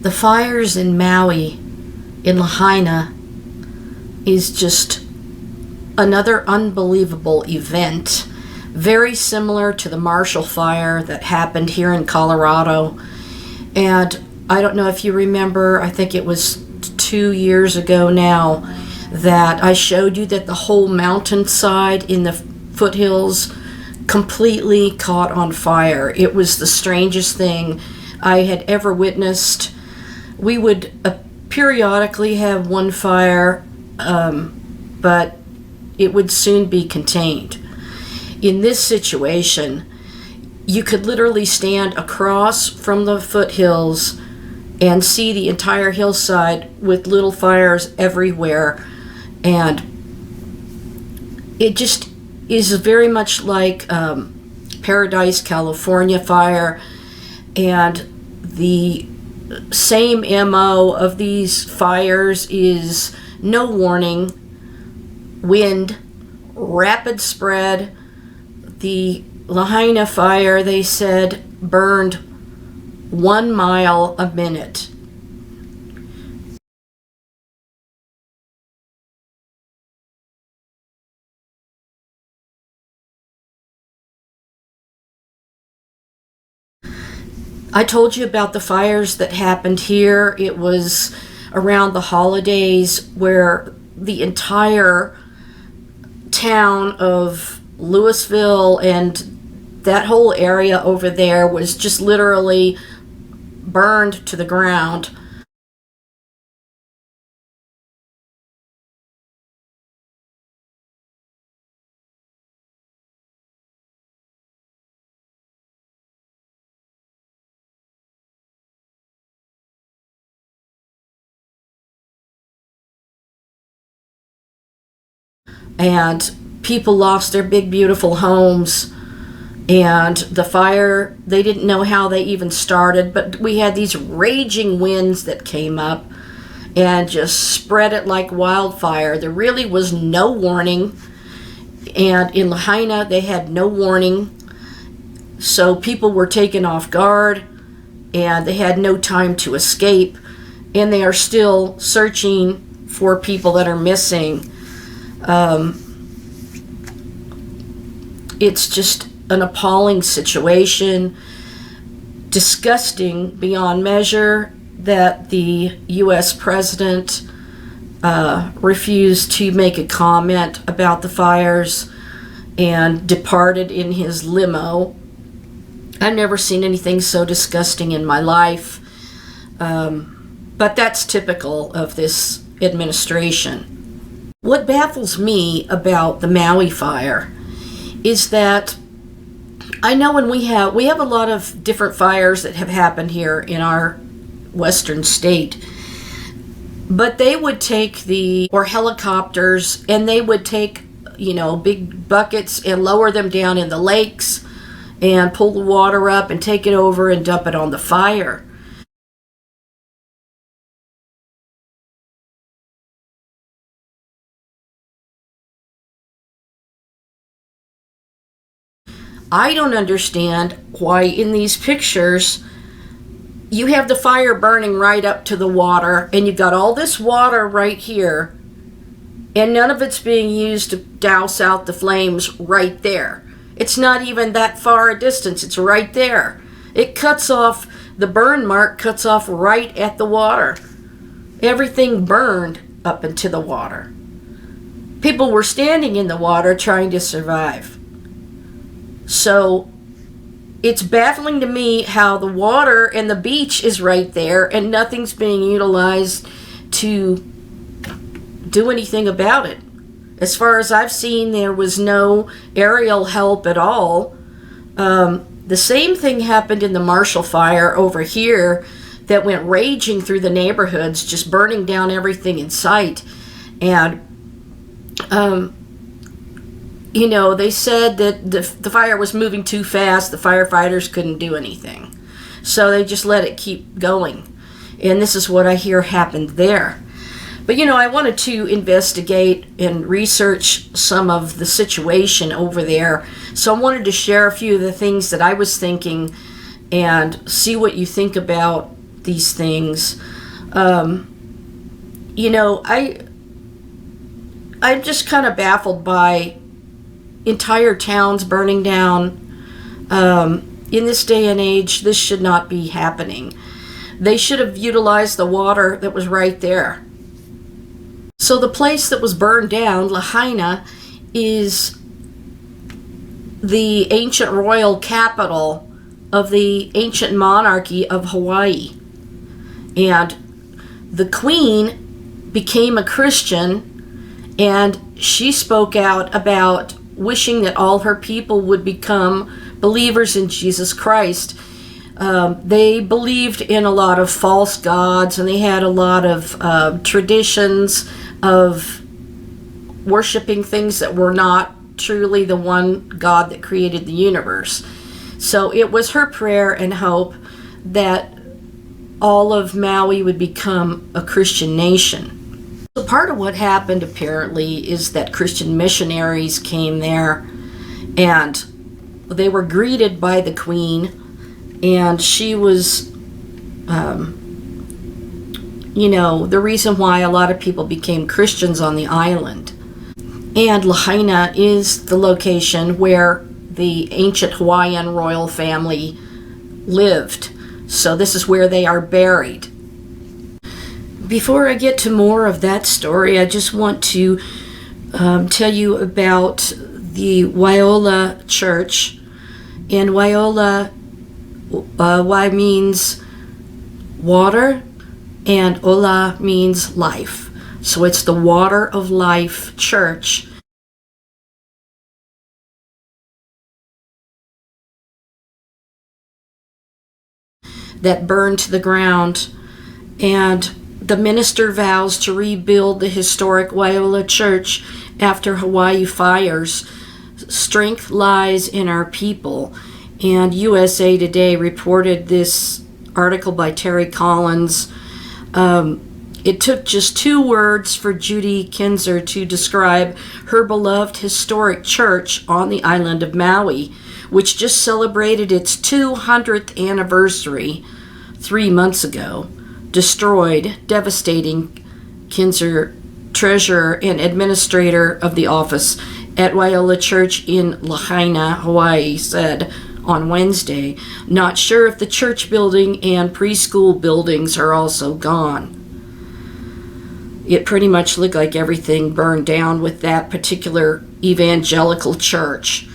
The fires in Maui, in Lahaina, is just another unbelievable event, very similar to the Marshall Fire that happened here in Colorado. And I don't know if you remember, I think it was 2 years ago now, that I showed you that the whole mountainside in the foothills completely caught on fire. It was the strangest thing I had ever witnessed. We would periodically have one fire, but it would soon be contained. In this situation, you could literally stand across from the foothills and see the entire hillside with little fires everywhere. And it just is very much like Paradise, California fire. And the same MO of these fires is no warning, wind, rapid spread. The Lahaina fire, they said, burned 1 mile a minute. I told you about the fires that happened here. It was around the holidays where the entire town of Louisville and that whole area over there was just literally burned to the ground. And people lost their big, beautiful homes. And the fire, they didn't know how they even started, but we had these raging winds that came up and just spread it like wildfire. There really was no warning. And in Lahaina, they had no warning. So people were taken off guard, and they had no time to escape. And they are still searching for people that are missing. It's just an appalling situation, disgusting beyond measure that the U.S. president refused to make a comment about the fires and departed in his limo. I've never seen anything so disgusting in my life, but that's typical of this administration. What baffles me about the Maui fire is that I know when we have a lot of different fires that have happened here in our western state, but they would take or helicopters, and they would take, big buckets and lower them down in the lakes and pull the water up and take it over and dump it on the fire. I don't understand why in these pictures you have the fire burning right up to the water, and you've got all this water right here, and none of it's being used to douse out the flames right there. It's not even that far a distance. It's right there. It cuts off, the burn mark cuts off right at the water. Everything burned up into the water. People were standing in the water trying to survive. So it's baffling to me how the water and the beach is right there and nothing's being utilized to do anything about it. As far as I've seen, there was no aerial help at all. The same thing happened in the Marshall Fire over here that went raging through the neighborhoods, just burning down everything in sight. And they said that the fire was moving too fast. The firefighters couldn't do anything. So they just let it keep going. And this is what I hear happened there. But, I wanted to investigate and research some of the situation over there. So I wanted to share a few of the things that I was thinking and see what you think about these things. You know, I'm just kind of baffled by entire towns burning down. In this day and age, this should not be happening. They should have utilized the water that was right there. So the place that was burned down, Lahaina, is the ancient royal capital of the ancient monarchy of Hawaii. And the queen became a Christian, and she spoke out about wishing that all her people would become believers in Jesus Christ. They believed in a lot of false gods, and they had a lot of traditions of worshiping things that were not truly the one God that created the universe. So it was her prayer and hope that all of Maui would become a Christian nation. So part of what happened apparently is that Christian missionaries came there, and they were greeted by the queen, and she was, you know, the reason why a lot of people became Christians on the island. And Lahaina is the location where the ancient Hawaiian royal family lived. So this is where they are buried. Before I get to more of that story, I just want to tell you about the Waiola church. And Waiola, Wai means water, and Ola means life. So it's the Water of Life Church. That burned to the ground, and the minister vows to rebuild the historic Waiola church after Hawaii fires. Strength lies in our people. And USA Today reported this article by Terry Collins. It took just 2 words for Judy Kinzer to describe her beloved historic church on the island of Maui, which just celebrated its 200th anniversary 3 months ago. Destroyed, devastating, Kinzer, treasurer and administrator of the office at Waiola Church in Lahaina, Hawaii, said on Wednesday, "Not sure if the church building and preschool buildings are also gone." It pretty much looked like everything burned down with that particular evangelical church.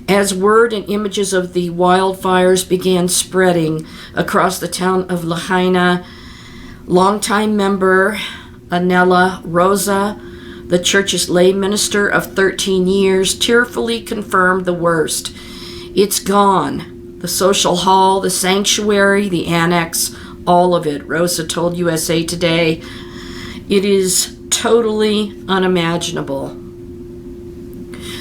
As word and images of the wildfires began spreading across the town of Lahaina, longtime member Anela Rosa, the church's lay minister of 13 years, tearfully confirmed the worst. "It's gone. The social hall, the sanctuary, the annex, all of it," Rosa told USA Today. "It is totally unimaginable."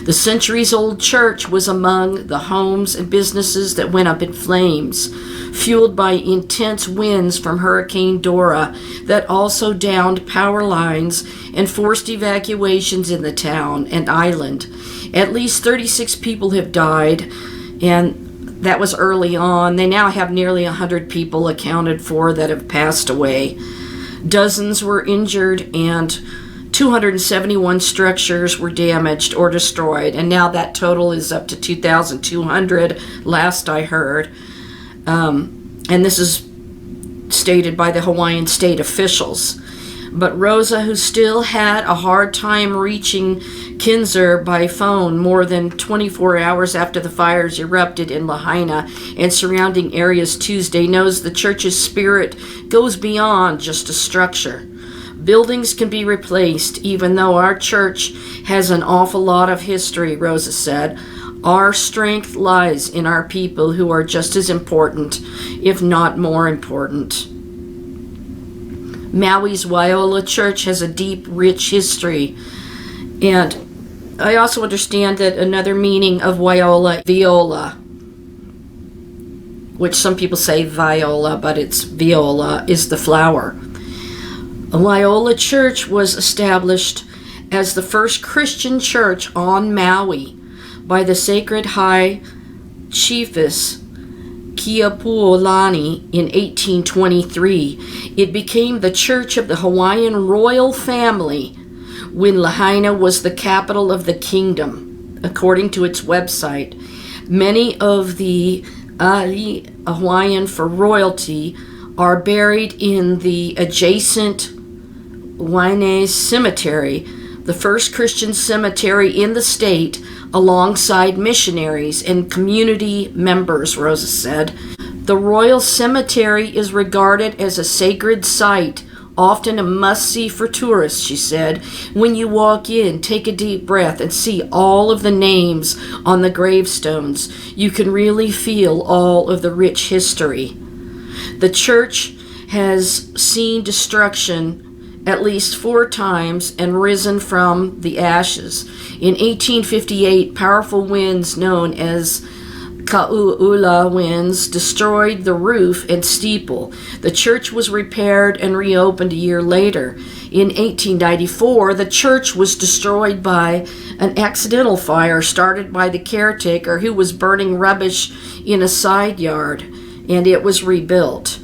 The centuries-old church was among the homes and businesses that went up in flames, fueled by intense winds from Hurricane Dora that also downed power lines and forced evacuations in the town and island. At least 36 people have died, and that was early on. They now have nearly 100 people accounted for that have passed away. Dozens were injured, and 271 structures were damaged or destroyed, and now that total is up to 2,200 last I heard. And this is stated by the Hawaiian state officials. But Rosa, who still had a hard time reaching Kinzer by phone more than 24 hours after the fires erupted in Lahaina and surrounding areas Tuesday, knows the church's spirit goes beyond just a structure. "Buildings can be replaced, even though our church has an awful lot of history," Rosa said. "Our strength lies in our people, who are just as important, if not more important." Maui's Waiola Church has a deep, rich history. And I also understand that another meaning of Waiola, viola, which some people say viola, but it's viola, is the flower. Waiola Church was established as the first Christian church on Maui by the sacred high chiefess Keopuolani in 1823. It became the church of the Hawaiian royal family when Lahaina was the capital of the kingdom, according to its website. Many of the ali Hawaiian for royalty are buried in the adjacent Waiola Cemetery, the first Christian cemetery in the state, alongside missionaries and community members, Rosa said. The Royal Cemetery is regarded as a sacred site, often a must-see for tourists, she said. When you walk in, take a deep breath and see all of the names on the gravestones. You can really feel all of the rich history. The church has seen destruction at least 4 times and risen from the ashes. In 1858, powerful winds known as Kaulula winds destroyed the roof and steeple. The church was repaired and reopened a year later. In 1894, the church was destroyed by an accidental fire started by the caretaker who was burning rubbish in a side yard, and it was rebuilt.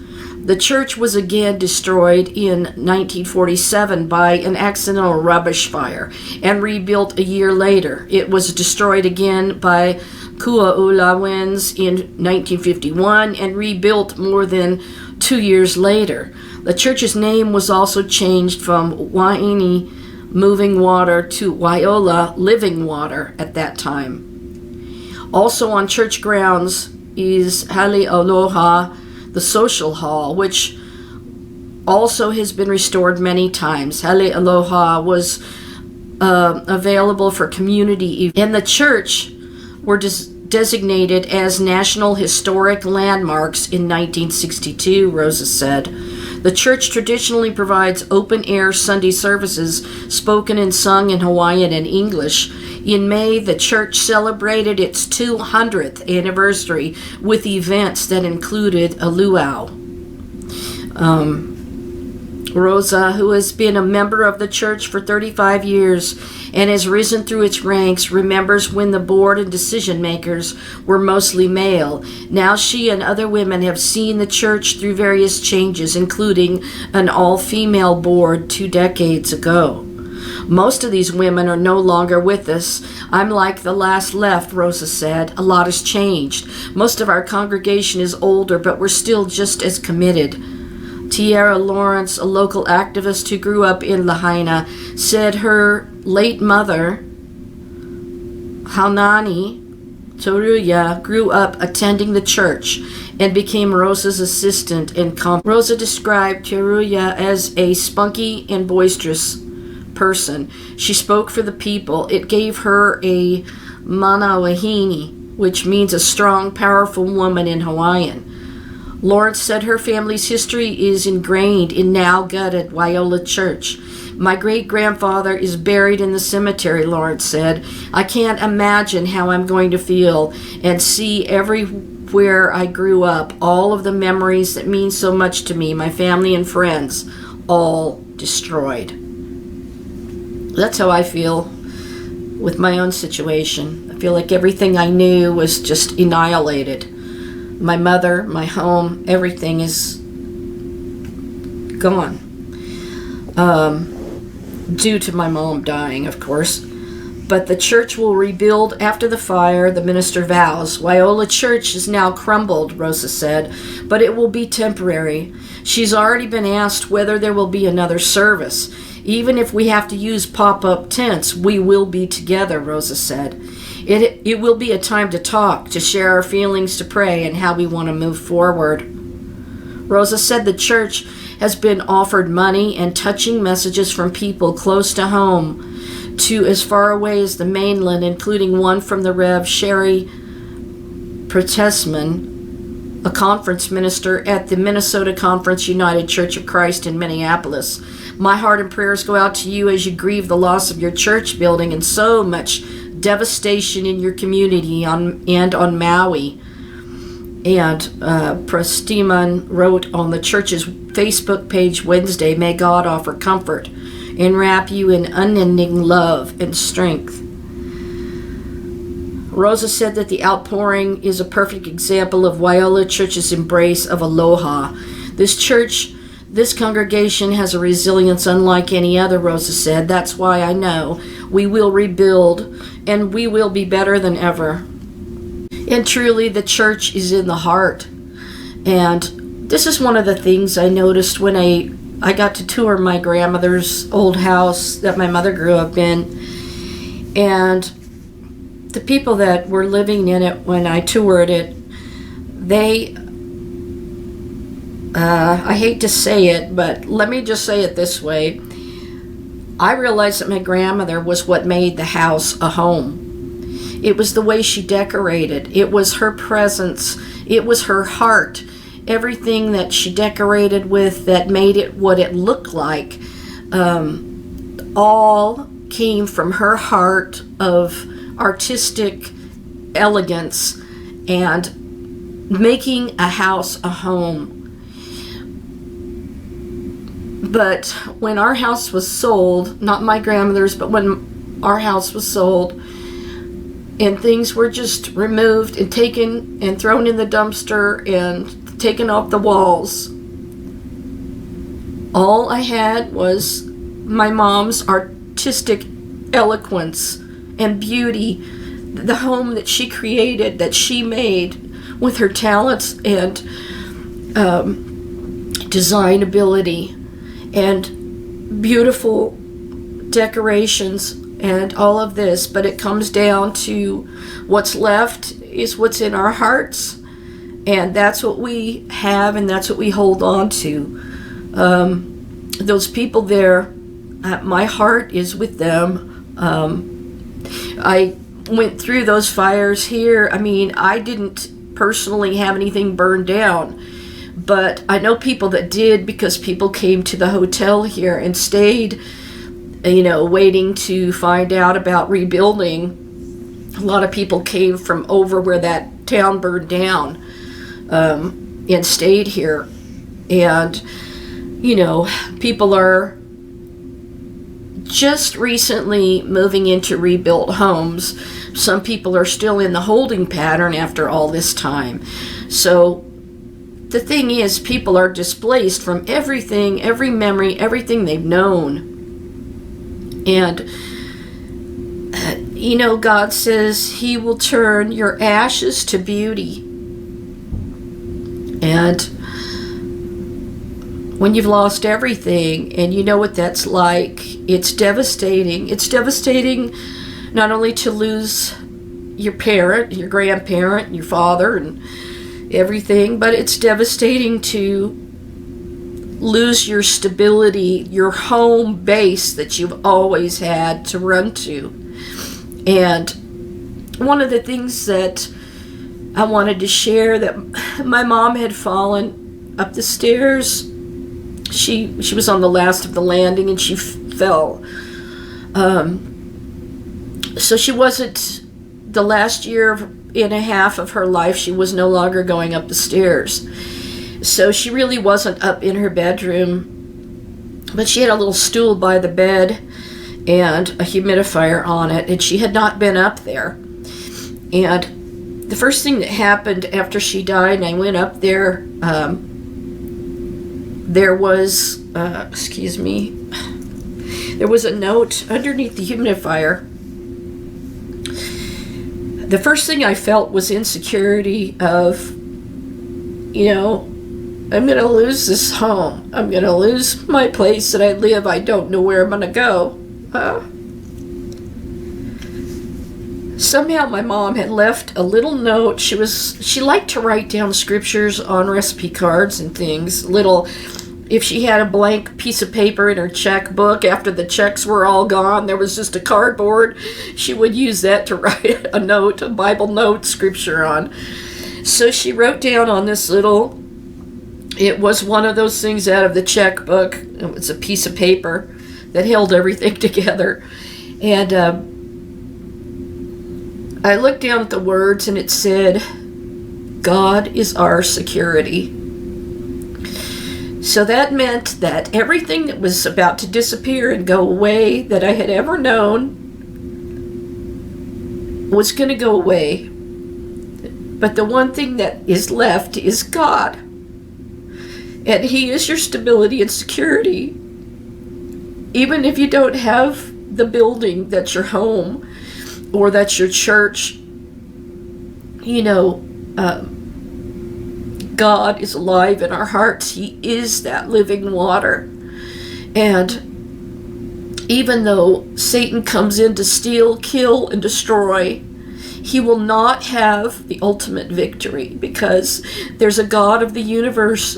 The church was again destroyed in 1947 by an accidental rubbish fire and rebuilt a year later. It was destroyed again by Kuaula winds in 1951 and rebuilt more than 2 years later. The church's name was also changed from Waini Moving Water to Waiola Living Water at that time. Also on church grounds is Hale Aloha, the social hall, which also has been restored many times. Hale Aloha was available for community events, and the church were designated as National Historic Landmarks in 1962, Rosa said. The church traditionally provides open-air Sunday services spoken and sung in Hawaiian and English. In May, the church celebrated its 200th anniversary with events that included a luau. Rosa, who has been a member of the church for 35 years and has risen through its ranks, remembers when the board and decision makers were mostly male. Now she and other women have seen the church through various changes, including an all-female board 2 decades ago. Most of these women are no longer with us. I'm like the last left, Rosa said. A lot has changed. Most of our congregation is older, but we're still just as committed. Tiara Lawrence, a local activist who grew up in Lahaina, said her late mother, Haunani Toruya, grew up attending the church and became Rosa's assistant in Rosa described Toruya as a spunky and boisterous person. She spoke for the people. It gave her a manawahini, which means a strong, powerful woman in Hawaiian. Lawrence said her family's history is ingrained in now gutted Waiola Church. My great-grandfather is buried in the cemetery, Lawrence said. I can't imagine how I'm going to feel and see everywhere I grew up, all of the memories that mean so much to me, my family and friends, all destroyed. That's how I feel with my own situation. I feel like everything I knew was just annihilated. My mother, my home, everything is gone. Due to my mom dying, of course. But the church will rebuild after the fire, the minister vows. Waiola Church is now crumbled, Rosa said, but it will be temporary. She's already been asked whether there will be another service. Even if we have to use pop-up tents, we will be together, Rosa said. It will be a time to talk, to share our feelings, to pray, and how we want to move forward. Rosa said the church has been offered money and touching messages from people close to home to as far away as the mainland, including one from the Rev. Sherry Protesman, a conference minister at the Minnesota Conference United Church of Christ in Minneapolis. My heart and prayers go out to you as you grieve the loss of your church building and so much devastation in your community and on Maui. And Prestiman wrote on the church's Facebook page Wednesday, may God offer comfort and wrap you in unending love and strength. Rosa said that the outpouring is a perfect example of Waiola Church's embrace of aloha. This congregation has a resilience unlike any other, Rosa said. That's why I know we will rebuild and we will be better than ever. And truly, the church is in the heart. And this is one of the things I noticed when I got to tour my grandmother's old house that my mother grew up in. And the people that were living in it when I toured it, they, I hate to say it, but let me just say it this way. I realized that my grandmother was what made the house a home. It was the way she decorated. It was her presence. It was her heart. Everything that she decorated with that made it what it looked like, all came from her heart of artistic elegance and making a house a home. But when our house was sold, not my grandmother's, but when our house was sold, and things were just removed and taken and thrown in the dumpster and taken off the walls, all I had was my mom's artistic eloquence and beauty, the home that she created, that she made with her talents and design ability and beautiful decorations and all of this. But it comes down to what's left is what's in our hearts, and that's what we have and that's what we hold on to. Those people there, my heart is with them. I went through those fires here. I mean, I didn't personally have anything burned down, but I know people that did, because people came to the hotel here and stayed, waiting to find out about rebuilding. A lot of people came from over where that town burned down, and stayed here. And, people are just recently moving into rebuilt homes. Some people are still in the holding pattern after all this time. So the thing is, people are displaced from everything, every memory, everything they've known. And, God says He will turn your ashes to beauty. And when you've lost everything, and you know what that's like, it's devastating. It's devastating not only to lose your parent, your grandparent, your father, and everything, but it's devastating to lose your stability, your home base that you've always had to run to. And one of the things that I wanted to share, that my mom had fallen up the stairs. She was on the last of the landing and she fell. So she wasn't, the last year and a half of her life, she was no longer going up the stairs. So she really wasn't up in her bedroom, but she had a little stool by the bed and a humidifier on it, and she had not been up there. And the first thing that happened after she died, and I went up there, there was, there was a note underneath the humidifier. The first thing I felt was insecurity of, I'm going to lose this home. I'm going to lose my place that I live. I don't know where I'm going to go. Somehow my mom had left a little note. She liked to write down scriptures on recipe cards and things. If she had a blank piece of paper in her checkbook after the checks were all gone, there was just a cardboard, she would use that to write a note, a Bible note, scripture on. So she wrote down on this it was one of those things out of the checkbook. It was a piece of paper that held everything together. And I looked down at the words, and it said, God is our security. So that meant that everything that was about to disappear and go away that I had ever known was going to go away. But the one thing that is left is God. And He is your stability and security. Even if you don't have the building that's your home or that's your church, God is alive in our hearts. He is that living water. And even though Satan comes in to steal, kill, and destroy, he will not have the ultimate victory, because there's a God of the universe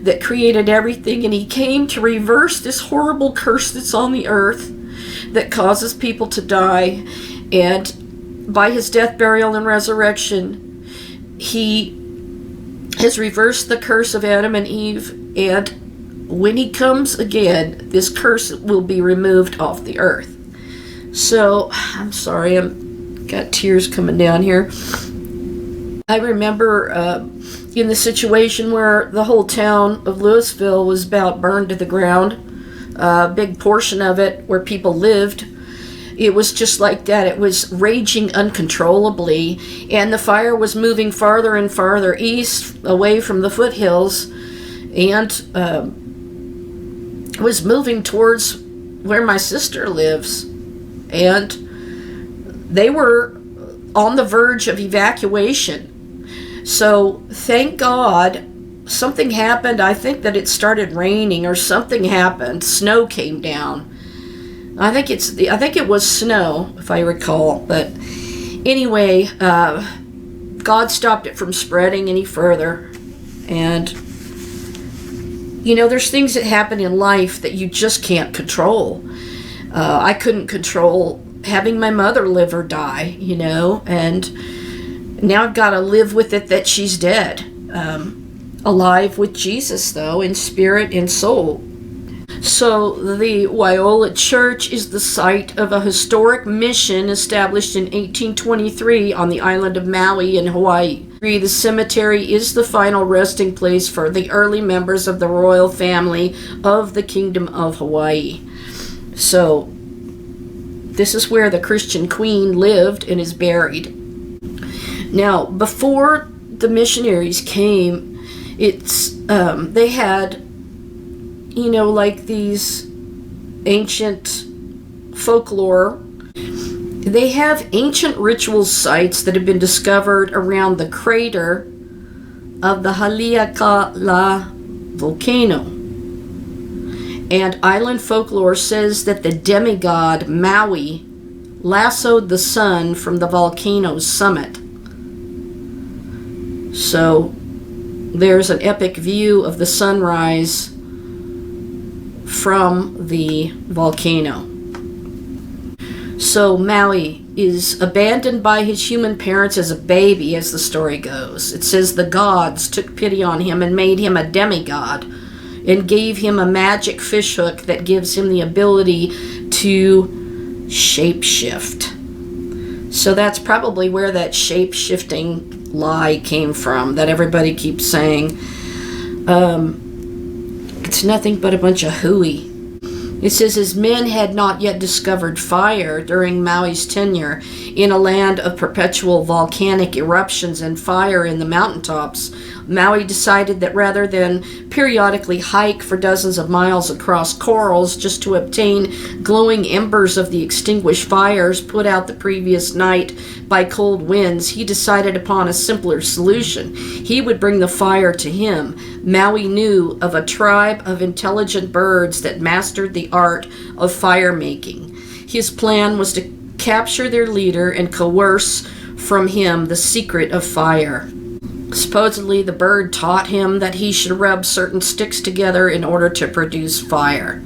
that created everything, and He came to reverse this horrible curse that's on the earth that causes people to die. And by His death, burial, and resurrection, He has reversed the curse of Adam and Eve, and when He comes again, this curse will be removed off the earth. So, I'm sorry, I've got tears coming down here. I remember in the situation where the whole town of Louisville was about burned to the ground, a big portion of it where people lived, it was just like that. It was raging uncontrollably, and the fire was moving farther and farther east, away from the foothills, and was moving towards where my sister lives. And they were on the verge of evacuation. So thank God something happened. I think that it started raining or something happened. Snow came down. I think it was snow, if I recall. But anyway, God stopped it from spreading any further. And there's things that happen in life that you just can't control. I couldn't control having my mother live or die, and now I've got to live with it that she's dead. Alive with Jesus, though, in spirit and soul. So the Waiola Church is the site of a historic mission established in 1823 on the island of Maui in Hawaii. The cemetery is the final resting place for the early members of the royal family of the Kingdom of Hawaii. So this is where the Christian queen lived and is buried. Now, before the missionaries came, they had like these ancient folklore. They have ancient ritual sites that have been discovered around the crater of the Haleakala volcano. And island folklore says that the demigod Maui lassoed the sun from the volcano's summit. So there's an epic view of the sunrise from the volcano. So Maui is abandoned by his human parents as a baby, as the story goes. It says the gods took pity on him and made him a demigod and gave him a magic fishhook that gives him the ability to shapeshift. So that's probably where that shape-shifting lie came from that everybody keeps saying. It's nothing but a bunch of hooey. It says his men had not yet discovered fire during Maui's tenure in a land of perpetual volcanic eruptions and fire in the mountaintops. Maui decided that rather than periodically hike for dozens of miles across corals just to obtain glowing embers of the extinguished fires put out the previous night by cold winds, he decided upon a simpler solution. He would bring the fire to him. Maui knew of a tribe of intelligent birds that mastered the art of fire making. His plan was to capture their leader and coerce from him the secret of fire. Supposedly, the bird taught him that he should rub certain sticks together in order to produce fire.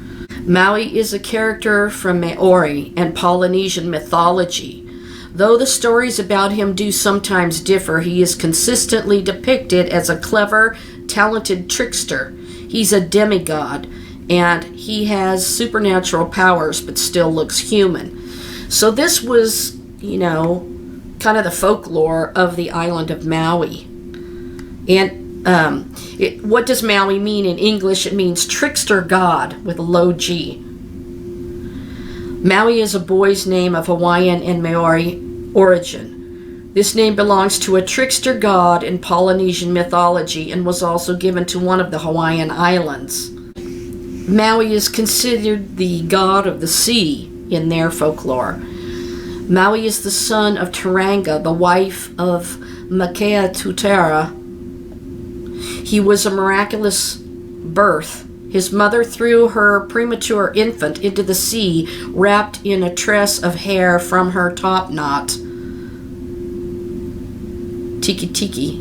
Maui is a character from Maori and Polynesian mythology. Though the stories about him do sometimes differ, he is consistently depicted as a clever, talented trickster. He's a demigod, and he has supernatural powers but still looks human. So this was, kind of the folklore of the island of Maui. And what does Maui mean in English? It means trickster god with a low G. Maui is a boy's name of Hawaiian and Maori origin. This name belongs to a trickster god in Polynesian mythology and was also given to one of the Hawaiian islands. Maui is considered the god of the sea in their folklore. Maui is the son of Turanga, the wife of Makea Tutera. He was a miraculous birth. His mother threw her premature infant into the sea, wrapped in a tress of hair from her top knot. Tiki Tiki.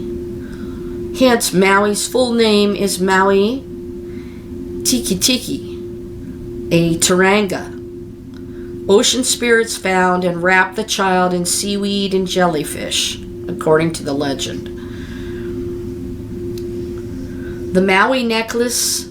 Hence, Maui's full name is Maui Tiki Tiki, a Turanga. Ocean spirits found and wrapped the child in seaweed and jellyfish, according to the legend. The Maui necklace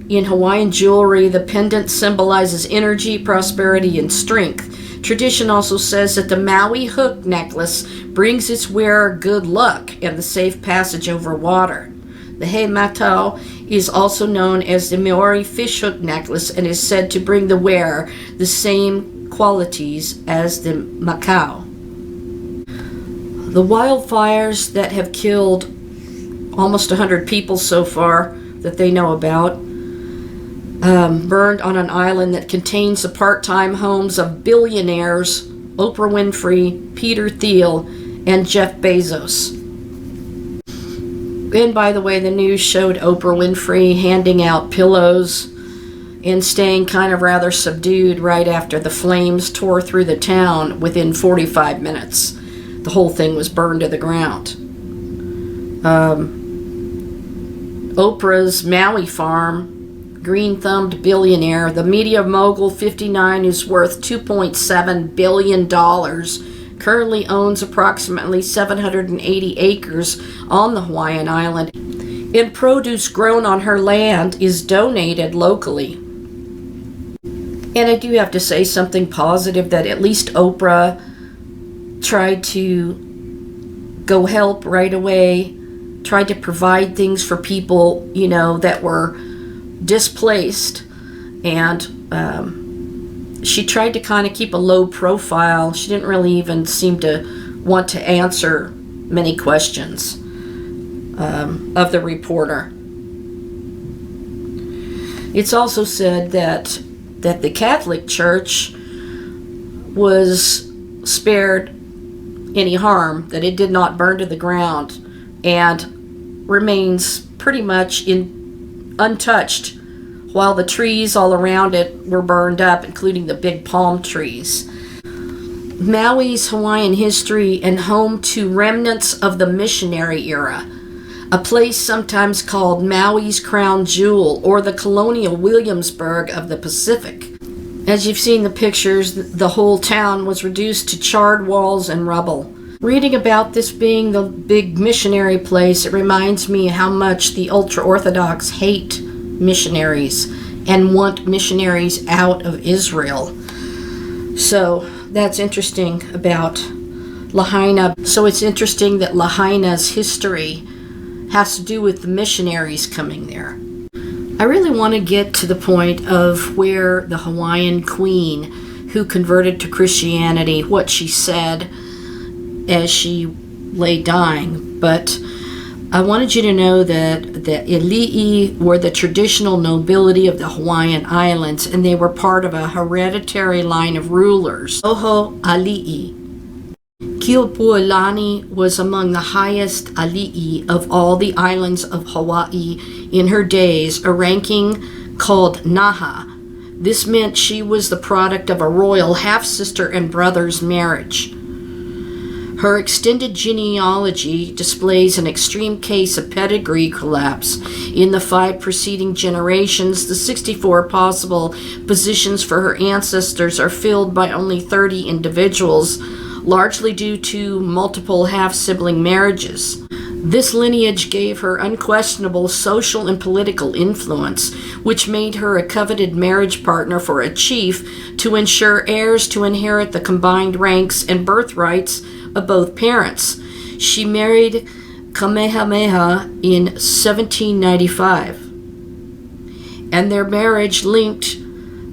in Hawaiian jewelry, the pendant symbolizes energy, prosperity, and strength. Tradition also says that the Maui hook necklace brings its wearer good luck and the safe passage over water. The He Matau is also known as the Maori fishhook necklace and is said to bring the wearer the same qualities as the Makau. The wildfires that have killed almost 100 people so far that they know about burned on an island that contains the part-time homes of billionaires Oprah Winfrey, Peter Thiel, and Jeff Bezos. And by the way, the news showed Oprah Winfrey handing out pillows and staying kind of rather subdued right after the flames tore through the town within 45 minutes. The whole thing was burned to the ground. Oprah's Maui farm, green-thumbed billionaire, the media mogul 59 who's worth $2.7 billion, currently owns approximately 780 acres on the Hawaiian island, and produce grown on her land is donated locally. And I do have to say something positive, that at least Oprah tried to go help right away, tried to provide things for people, that were displaced. And she tried to kind of keep a low profile. She didn't really even seem to want to answer many questions of the reporter. It's also said that the Catholic Church was spared any harm, that it did not burn to the ground and remains pretty much untouched, while the trees all around it were burned up, including the big palm trees. Maui's Hawaiian history and home to remnants of the missionary era, a place sometimes called Maui's crown jewel or the colonial Williamsburg of the Pacific. As you've seen the pictures, the whole town was reduced to charred walls and rubble. Reading about this being the big missionary place, it reminds me how much the ultra-Orthodox hate missionaries and want missionaries out of Israel. So that's interesting about Lahaina. So it's interesting that Lahaina's history has to do with the missionaries coming there. I really want to get to the point of where the Hawaiian queen who converted to Christianity, what she said as she lay dying. But I wanted you to know that the Ili'i were the traditional nobility of the Hawaiian Islands, and they were part of a hereditary line of rulers. Oho Ali'i. Keopuolani was among the highest ali'i of all the islands of Hawaii in her days, a ranking called Naha. This meant she was the product of a royal half-sister and brother's marriage. Her extended genealogy displays an extreme case of pedigree collapse. In the 5 preceding generations, the 64 possible positions for her ancestors are filled by only 30 individuals, largely due to multiple half-sibling marriages. This lineage gave her unquestionable social and political influence, which made her a coveted marriage partner for a chief to ensure heirs to inherit the combined ranks and birthrights of both parents. She married Kamehameha in 1795, and their marriage linked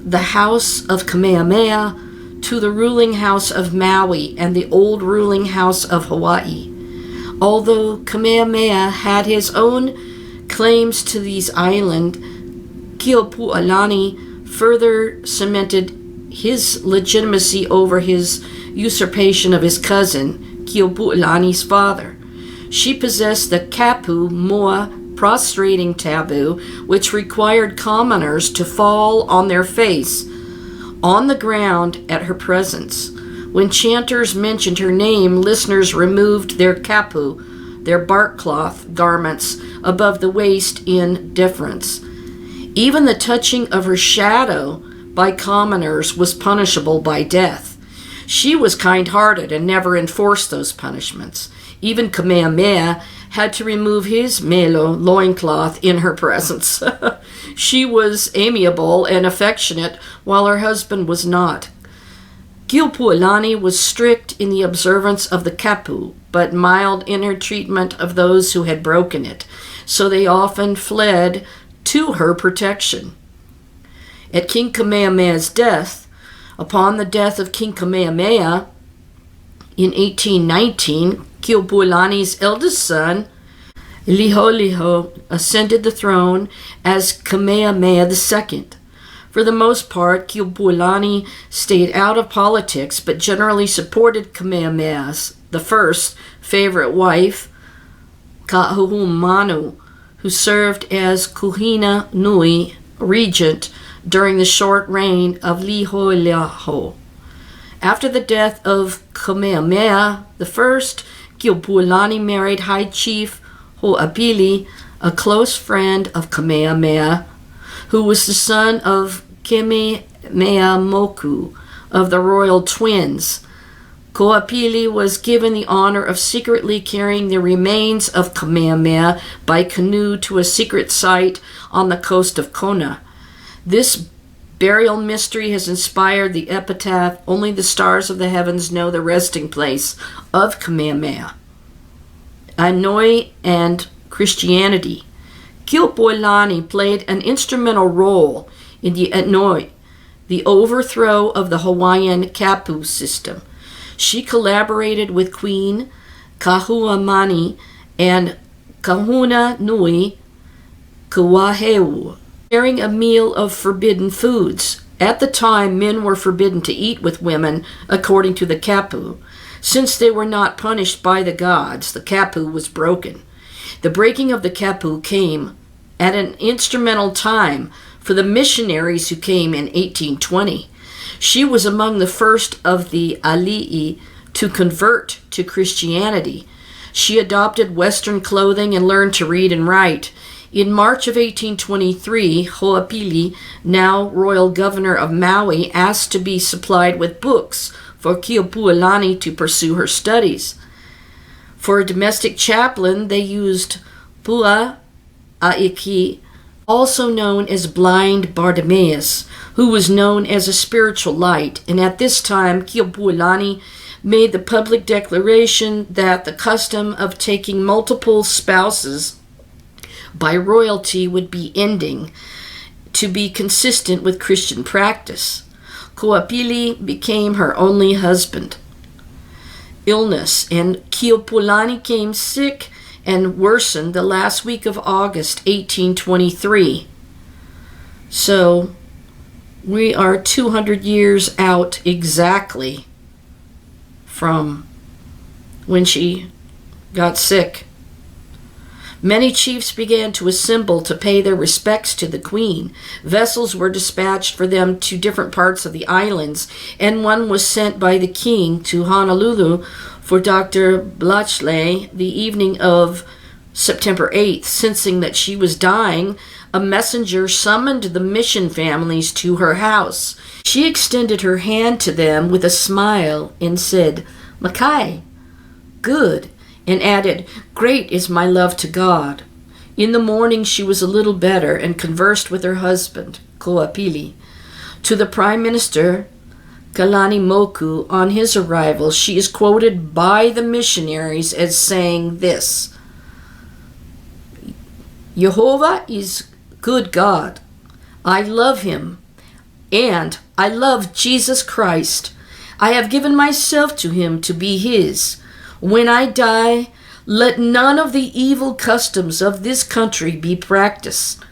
the house of Kamehameha to the ruling house of Maui and the old ruling house of Hawaii. Although Kamehameha had his own claims to these islands, Keopuolani further cemented his legitimacy over his usurpation of his cousin, Keopuolani's father. She possessed the kapu moa prostrating taboo, which required commoners to fall on their face on the ground at her presence. When chanters mentioned her name, listeners removed their kapu, their bark cloth garments, above the waist in deference. Even the touching of her shadow by commoners was punishable by death. She was kind-hearted and never enforced those punishments. Even Kamehameha had to remove his melo loincloth in her presence. She was amiable and affectionate, while her husband was not. Keopuolani was strict in the observance of the kapu, but mild in her treatment of those who had broken it, so they often fled to her protection. At King Kamehameha's death, upon the death of King Kamehameha in 1819, Keopuolani's eldest son, Liholiho, ascended the throne as Kamehameha II. For the most part, Keopuolani stayed out of politics, but generally supported Kamehameha's the first favorite wife, Kahumanu, who served as Kuhina Nui regent during the short reign of Liholiho. After the death of Kamehameha I, Keopuolani married High Chief Ho'apili, a close friend of Kamehameha, who was the son of Kememeamoku of the royal twins. Ho'apili was given the honor of secretly carrying the remains of Kamehameha by canoe to a secret site on the coast of Kona. This burial mystery has inspired the epitaph, "Only the stars of the heavens know the resting place of Kamehameha." Anoi and Christianity. Keopuolani played an instrumental role in the Anoi, the overthrow of the Hawaiian kapu system. She collaborated with Queen Kahuamani and Kahuna Nui Kuaheu, sharing a meal of forbidden foods. At the time, men were forbidden to eat with women, according to the kapu. Since they were not punished by the gods, the kapu was broken. The breaking of the kapu came at an instrumental time for the missionaries who came in 1820. She was among the first of the ali'i to convert to Christianity. She adopted Western clothing and learned to read and write. In March of 1823, Ho'apili, now royal governor of Maui, asked to be supplied with books for Keopuolani to pursue her studies. For a domestic chaplain, they used Pua Aiki, also known as blind Bartimaeus, who was known as a spiritual light, and at this time Keopuolani made the public declaration that the custom of taking multiple spouses by royalty would be ending, to be consistent with Christian practice. Ho'apili became her only husband. Illness, and Keopuolani came sick and worsened the last week of August 1823. So we are 200 years out exactly from when she got sick. Many chiefs began to assemble to pay their respects to the queen. Vessels were dispatched for them to different parts of the islands, and one was sent by the king to Honolulu for Dr. Blatchley the evening of September 8th. Sensing that she was dying, a messenger summoned the mission families to her house. She extended her hand to them with a smile and said, "Makai, good," and added, "Great is my love to God." In the morning she was a little better and conversed with her husband, Ho'apili. To the Prime Minister, Kalani Moku, on his arrival, she is quoted by the missionaries as saying this: "Jehovah is good God. I love him, and I love Jesus Christ, I have given myself to him to be his. When I die, let none of the evil customs of this country be practiced.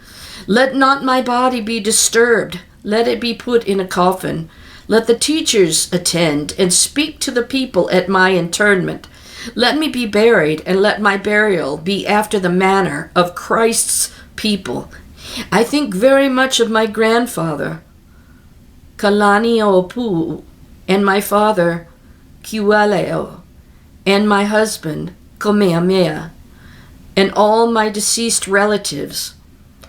Let not my body be disturbed. Let it be put in a coffin. Let the teachers attend and speak to the people at my interment. Let me be buried, and let my burial be after the manner of Christ's people. I think very much of my grandfather, Kalani'opu, and my father, Keopuolani, and my husband, Kamehameha, and all my deceased relatives.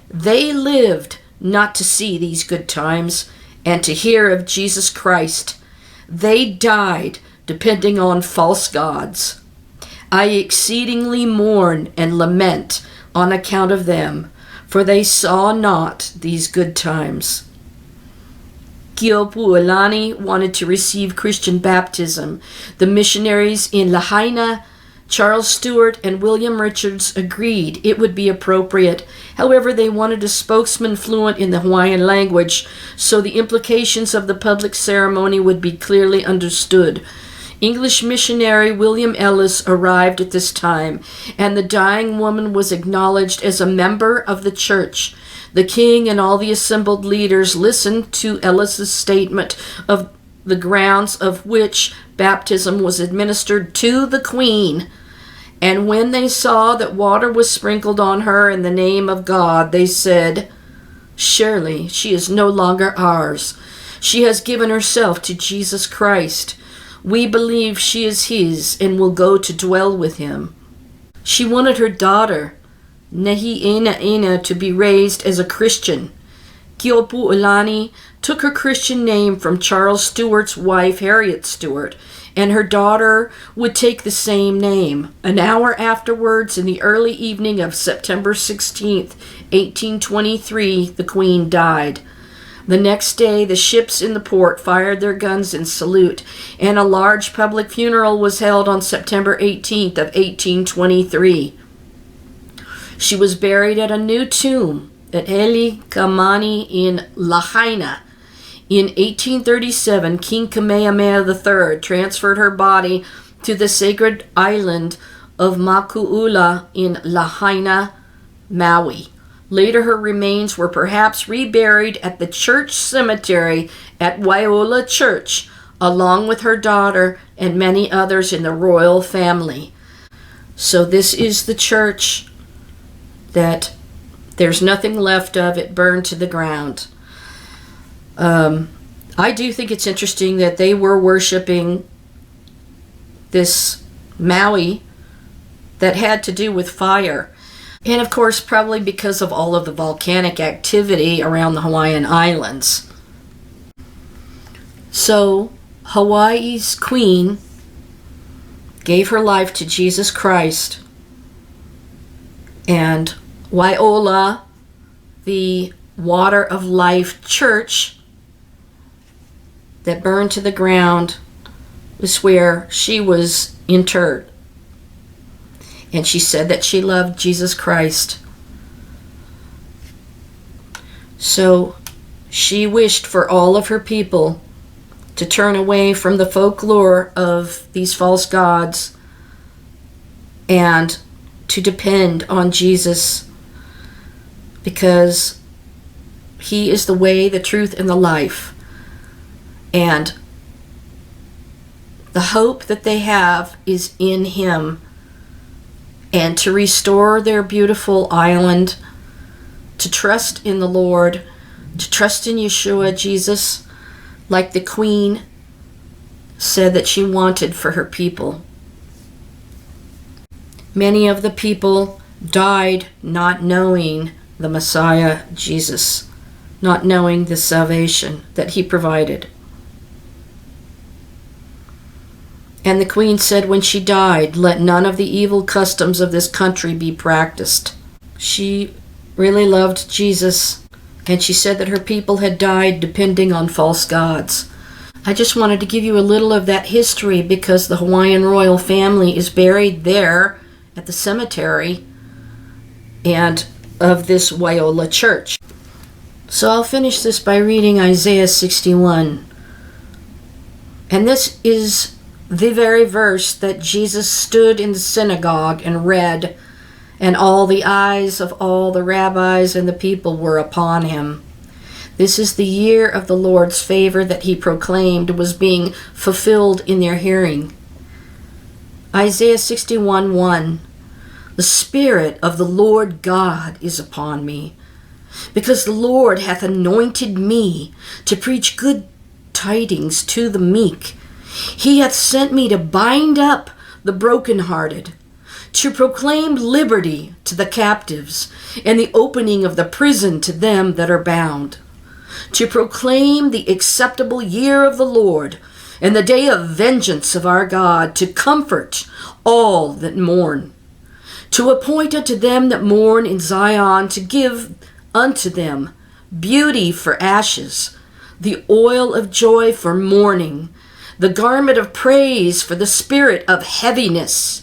They lived not to see these good times and to hear of Jesus Christ. They died depending on false gods. I exceedingly mourn and lament on account of them, for they saw not these good times. Keopuolani wanted to receive Christian baptism. The missionaries in Lahaina, Charles Stewart and William Richards, agreed it would be appropriate. However, they wanted a spokesman fluent in the Hawaiian language, so the implications of the public ceremony would be clearly understood. English missionary William Ellis arrived at this time, and the dying woman was acknowledged as a member of the church. The king and all the assembled leaders listened to Ellis's statement of the grounds of which baptism was administered to the queen. And when they saw that water was sprinkled on her in the name of God, they said, "Surely she is no longer ours. She has given herself to Jesus Christ. We believe she is his and will go to dwell with him." She wanted her daughter, Nehi'ena, to be raised as a Christian. Keopuolani took her Christian name from Charles Stewart's wife, Harriet Stewart, and her daughter would take the same name. An hour afterwards, in the early evening of September 16th, 1823, the Queen died. The next day, the ships in the port fired their guns in salute, and a large public funeral was held on September 18th of 1823. She was buried at a new tomb at Eli Kamani in Lahaina. In 1837, King Kamehameha III transferred her body to the sacred island of Maku'ula in Lahaina, Maui. Later, her remains were perhaps reburied at the church cemetery at Waiola Church, along with her daughter and many others in the royal family. So this is the church that there's nothing left of. It burned to the ground. I do think it's interesting that they were worshiping this Maui that had to do with fire. And of course, probably because of all of the volcanic activity around the Hawaiian Islands. So, Hawaii's queen gave her life to Jesus Christ, and Waiola, the Water of Life Church that burned to the ground, was where she was interred. And she said that she loved Jesus Christ. So she wished for all of her people to turn away from the folklore of these false gods and to depend on Jesus, because he is the way, the truth, and the life. And the hope that they have is in him, and to restore their beautiful island, to trust in the Lord, to trust in Yeshua, Jesus, like the Queen said that she wanted for her people. Many of the people died not knowing the Messiah, Jesus, not knowing the salvation that he provided. And the Queen said when she died, "Let none of the evil customs of this country be practiced." She really loved Jesus, and she said that her people had died depending on false gods. I just wanted to give you a little of that history because the Hawaiian royal family is buried there at the cemetery and of this Waiola church. So I'll finish this by reading Isaiah 61. And this is the very verse that Jesus stood in the synagogue and read, and all the eyes of all the rabbis and the people were upon him. This is the year of the Lord's favor that he proclaimed was being fulfilled in their hearing. Isaiah 61:1. The Spirit of the Lord God is upon me, because the Lord hath anointed me to preach good tidings to the meek. He hath sent me to bind up the brokenhearted, to proclaim liberty to the captives, and the opening of the prison to them that are bound, to proclaim the acceptable year of the Lord, and the day of vengeance of our God, to comfort all that mourn, to appoint unto them that mourn in Zion, to give unto them beauty for ashes, the oil of joy for mourning, the garment of praise for the spirit of heaviness,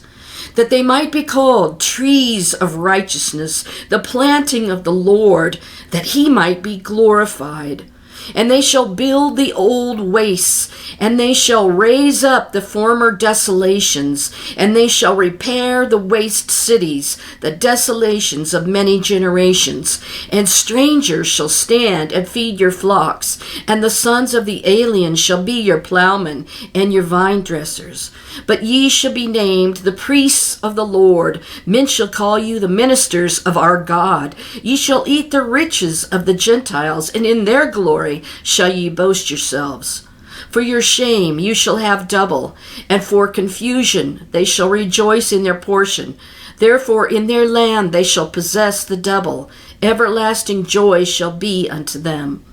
that they might be called trees of righteousness, the planting of the Lord, that he might be glorified. And they shall build the old wastes, and they shall raise up the former desolations, and they shall repair the waste cities, the desolations of many generations. And strangers shall stand and feed your flocks, and the sons of the alien shall be your plowmen and your vine dressers. But ye shall be named the priests of the Lord. Men shall call you the ministers of our God. Ye shall eat the riches of the Gentiles, and in their glory shall ye boast yourselves. For your shame you shall have double, and for confusion they shall rejoice in their portion. Therefore in their land they shall possess the double. Everlasting joy shall be unto them.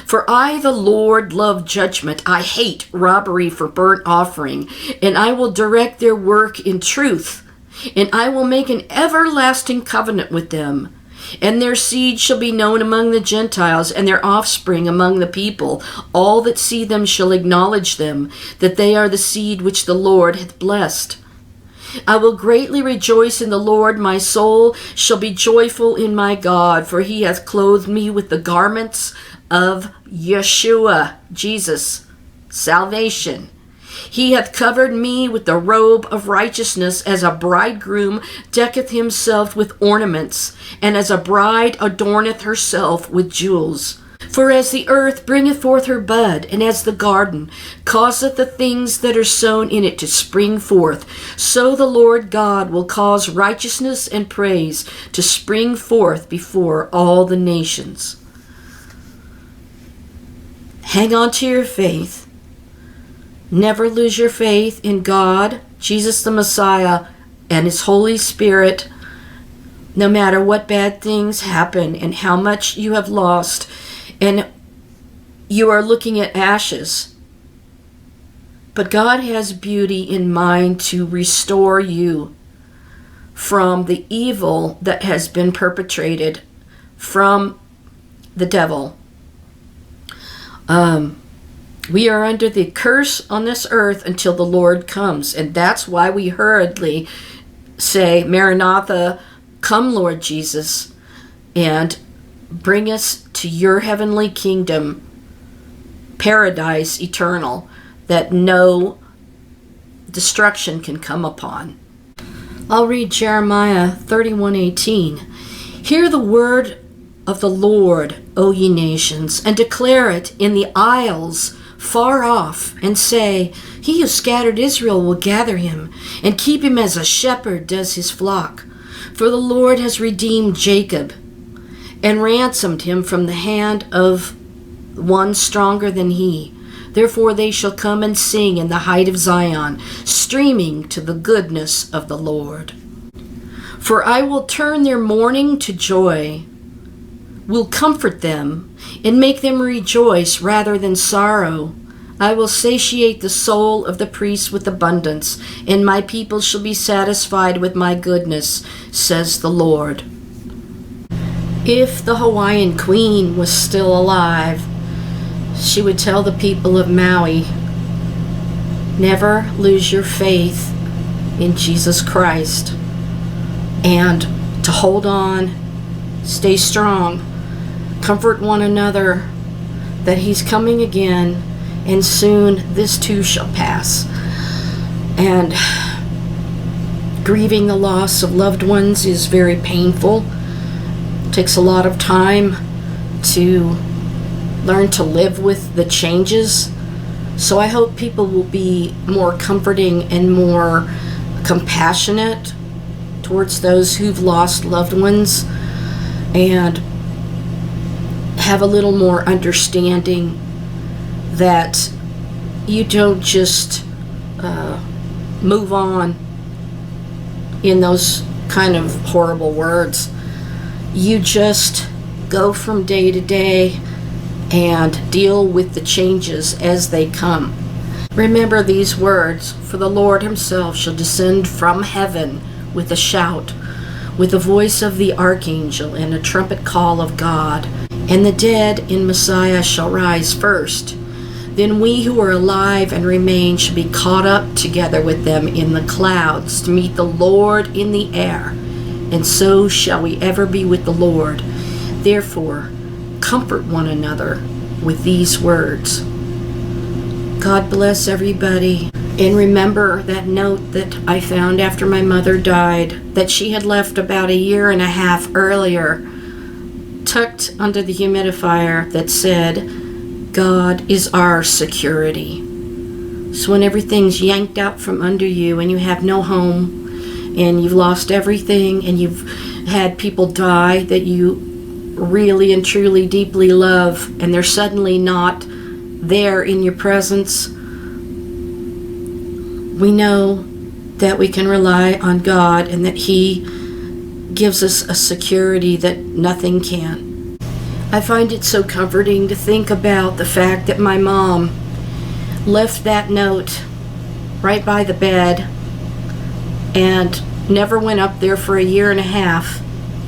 For I, the Lord, love judgment. I hate robbery for burnt offering, and I will direct their work in truth, and I will make an everlasting covenant with them. And their seed shall be known among the Gentiles, and their offspring among the people. All that see them shall acknowledge them, that they are the seed which the Lord hath blessed. I will greatly rejoice in the Lord. My soul shall be joyful in my God, for he hath clothed me with the garments of Yeshua, Jesus, salvation. He hath covered me with the robe of righteousness, as a bridegroom decketh himself with ornaments, and as a bride adorneth herself with jewels. For as the earth bringeth forth her bud, and as the garden causeth the things that are sown in it to spring forth, so the Lord God will cause righteousness and praise to spring forth before all the nations. Hang on to your faith. Never lose your faith in God, Jesus the Messiah, and his Holy Spirit, no matter what bad things happen and how much you have lost, and you are looking at ashes. But God has beauty in mind to restore you from the evil that has been perpetrated from the devil. We are under the curse on this earth until the Lord comes. And that's why we hurriedly say, Maranatha, come Lord Jesus, and bring us to your heavenly kingdom, paradise eternal, that no destruction can come upon. I'll read Jeremiah 31:18. Hear the word of the Lord, O ye nations, and declare it in the isles far off, and say, he who scattered Israel will gather him, and keep him as a shepherd does his flock. For the Lord has redeemed Jacob, and ransomed him from the hand of one stronger than he. Therefore they shall come and sing in the height of Zion, streaming to the goodness of the Lord. For I will turn their mourning to joy, will comfort them, and make them rejoice rather than sorrow. I will satiate the soul of the priests with abundance, and my people shall be satisfied with my goodness, says the Lord. If the Hawaiian queen was still alive, she would tell the people of Maui, never lose your faith in Jesus Christ, and to hold on, stay strong, comfort one another, that he's coming again, and soon this too shall pass. And grieving the loss of loved ones is very painful. It takes a lot of time to learn to live with the changes. So I hope people will be more comforting and more compassionate towards those who've lost loved ones, and have a little more understanding that you don't just move on in those kind of horrible words. You just go from day to day and deal with the changes as they come. Remember these words, for the Lord himself shall descend from heaven with a shout, with the voice of the archangel and a trumpet call of God, and the dead in Messiah shall rise first. Then we who are alive and remain shall be caught up together with them in the clouds to meet the Lord in the air, and so shall we ever be with the Lord. Therefore, comfort one another with these words. God bless everybody. And remember that note that I found after my mother died, that she had left about 1.5 years earlier, tucked under the humidifier, that said, God is our security. So when everything's yanked out from under you and you have no home and you've lost everything and you've had people die that you really and truly deeply love, and they're suddenly not there in your presence, we know that we can rely on God and that He gives us a security that nothing can. I find it so comforting to think about the fact that my mom left that note right by the bed and never went up there for 1.5 years.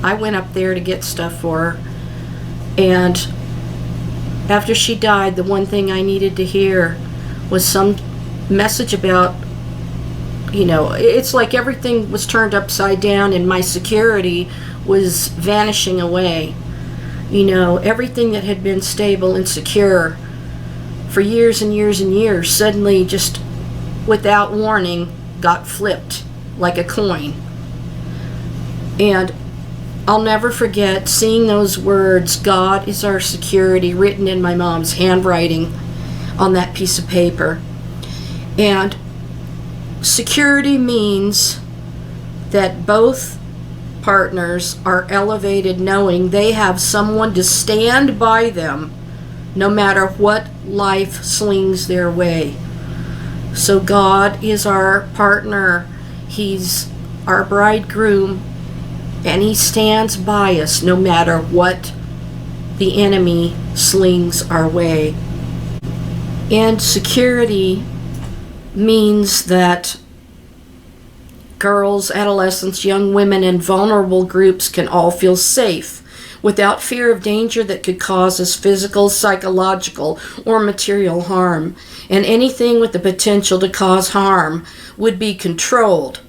I went up there to get stuff for her, and after she died, the one thing I needed to hear was some message about, it's like everything was turned upside down and my security was vanishing away. Everything that had been stable and secure for years and years and years suddenly, just without warning, got flipped like a coin. And I'll never forget seeing those words, God is our security, written in my mom's handwriting on that piece of paper. And security means that both partners are elevated, knowing they have someone to stand by them no matter what life slings their way. So God is our partner. He's our bridegroom, and He stands by us no matter what the enemy slings our way. And security means that girls, adolescents, young women, and vulnerable groups can all feel safe without fear of danger that could cause us physical, psychological, or material harm. And anything with the potential to cause harm would be controlled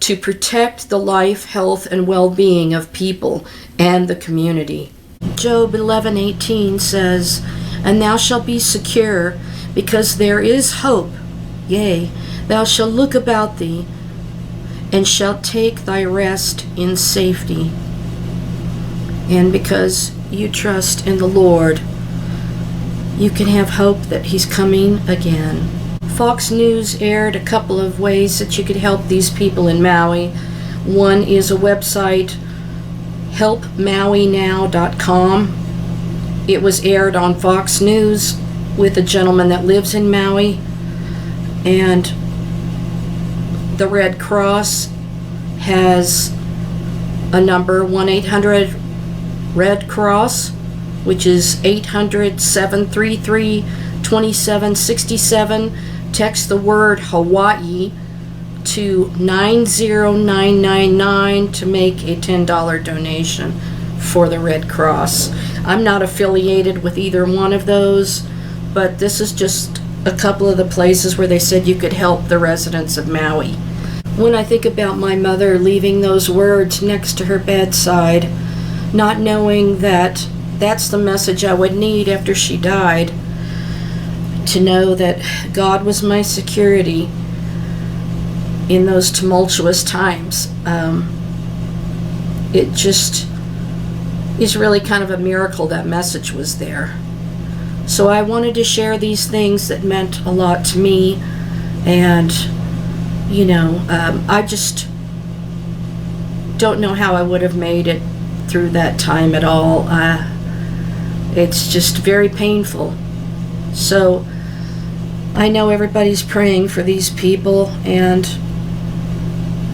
to protect the life, health, and well-being of people and the community. Job 11:18 says, and thou shalt be secure, because there is hope. Yea, thou shalt look about thee, and shalt take thy rest in safety. And because you trust in the Lord, you can have hope that He's coming again. Fox News aired a couple of ways that you could help these people in Maui. One is a website, helpmauinow.com. It was aired on Fox News with a gentleman that lives in Maui. And the Red Cross has a number, 1-800-RED-CROSS, which is 800-733-2767. Text the word Hawaii to 90999 to make a $10 donation for the Red Cross. I'm not affiliated with either one of those, but this is just a couple of the places where they said you could help the residents of Maui. When I think about my mother leaving those words next to her bedside, not knowing that that's the message I would need after she died, to know that God was my security in those tumultuous times. It just is really kind of a miracle that message was there. So I wanted to share these things that meant a lot to me, and I just don't know how I would have made it through that time at all. It's just very painful. So I know everybody's praying for these people, and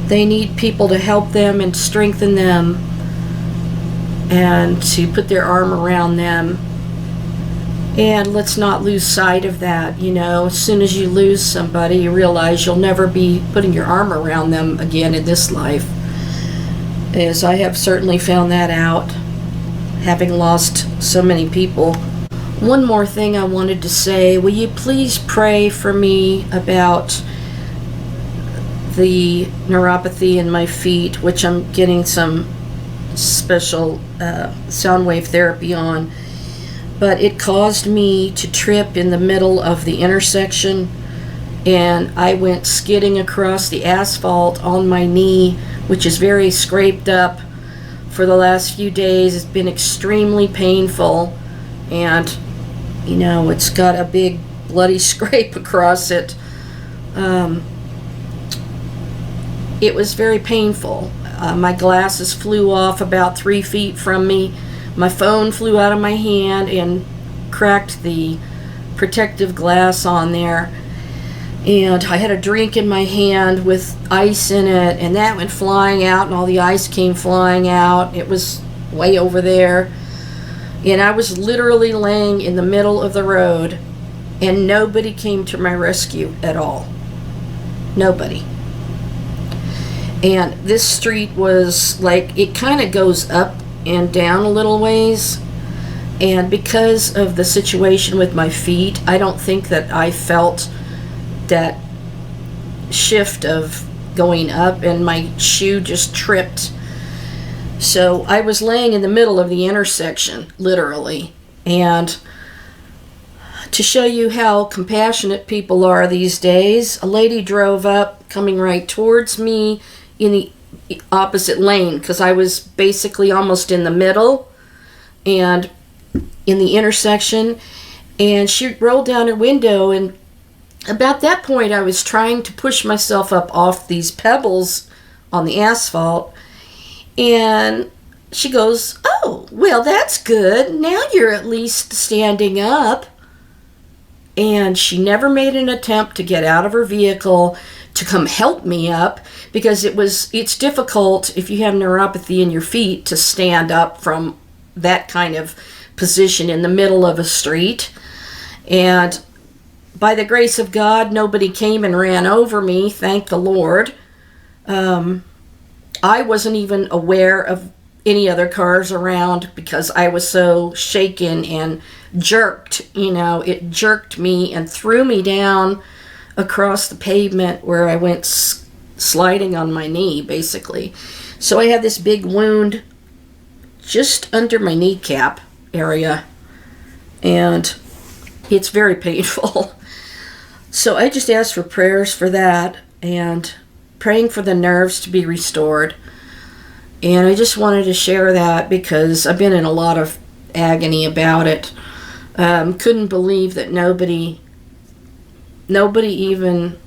they need people to help them and strengthen them and to put their arm around them. And let's not lose sight of that. As soon as you lose somebody, you realize you'll never be putting your arm around them again in this life. As I have certainly found that out, having lost so many people. One more thing I wanted to say. Will you please pray for me about the neuropathy in my feet, which I'm getting some special sound wave therapy on. But it caused me to trip in the middle of the intersection, and I went skidding across the asphalt on my knee, which is very scraped up for the last few days. It's been extremely painful, and it's got a big bloody scrape across it. It was very painful. My glasses flew off about 3 feet from me. My phone flew out of my hand and cracked the protective glass on there. And I had a drink in my hand with ice in it, and that went flying out, and all the ice came flying out. It was way over there. And I was literally laying in the middle of the road, and nobody came to my rescue at all. Nobody. And this street was like, it kind of goes up and down a little ways, and because of the situation with my feet, I don't think that I felt that shift of going up, and my shoe just tripped. So I was laying in the middle of the intersection, literally. And to show you how compassionate people are these days, a lady drove up coming right towards me in the opposite lane, because I was basically almost in the middle and in the intersection, and she rolled down her window, and about that point I was trying to push myself up off these pebbles on the asphalt, and she goes, "Oh, well, that's good. Now you're at least standing up." And she never made an attempt to get out of her vehicle to come help me up, because it's difficult if you have neuropathy in your feet to stand up from that kind of position in the middle of a street. And by the grace of God, nobody came and ran over me, thank the Lord. I wasn't even aware of any other cars around because I was so shaken and jerked. It jerked me and threw me down across the pavement, where I went sliding on my knee, basically. So I had this big wound just under my kneecap area, and it's very painful. So I just asked for prayers for that, and praying for the nerves to be restored. And I just wanted to share that because I've been in a lot of agony about it. Couldn't believe that nobody even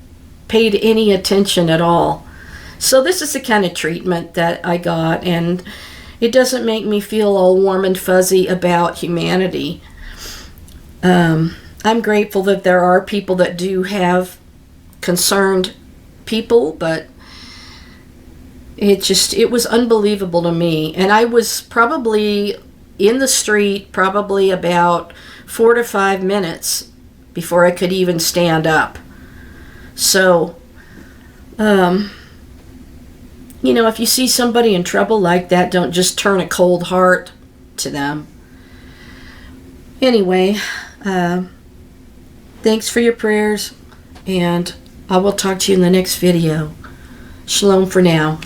paid any attention at all. So this is the kind of treatment that I got, and it doesn't make me feel all warm and fuzzy about humanity. I'm grateful that there are people that do have concerned people, but it was unbelievable to me. And I was probably in the street probably about 4 to 5 minutes before I could even stand up. So, if you see somebody in trouble like that, don't just turn a cold heart to them. Anyway, thanks for your prayers, and I will talk to you in the next video. Shalom for now.